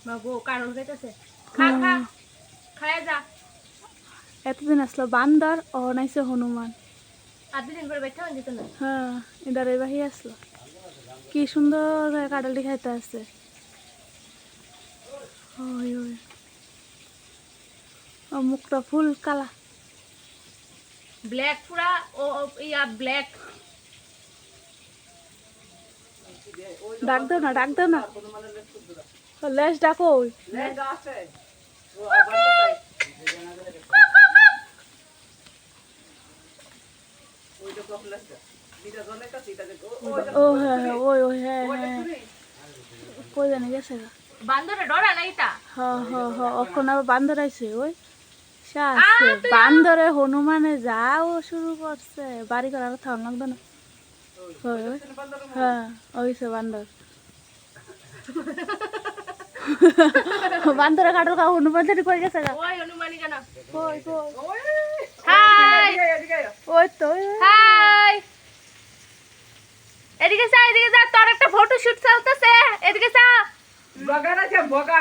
বাবু কারণ কইতাছে খা খা খায় যা। এতদিন আসলো বান্দর ও নাইছে হনুমান। আর দুদিন পরে বেটা দিত না। হ্যাঁ এদারে বাহি আসলো কি সুন্দর কাঁঠালটি খাইতে আছে। ওই ওই ও মুখটা ফুল কালা। ব্ল্যাক পুরা ও ইয়া ব্ল্যাক। ডাক দাও না ডাক দাও না লেজ ডাকো। ও হ্যাঁ হ্যাঁ ওই ওই হ্যাঁ হ্যাঁ কই জানি গেছে গা। বান্দরে ডরা নাই তা। হ্যাঁ হ্যাঁ হ্যাঁ এখন আবার বান্দর আইছে ওই আছে বান্দরে হনুমানে যাও শুরু করছে বাড়ি করার থাম লাগবে না। হ্যাঁ ওইছে বান্দর বান্দরে কাটল কা হনুমান জানি কই গেছে গা। ওই হনুমানি কেন? কই কই হাই ওই তো হাই এদিকে যা তোর একটা ফটো শুট চলতেছে এদিকে যা। বগার আছে বগার।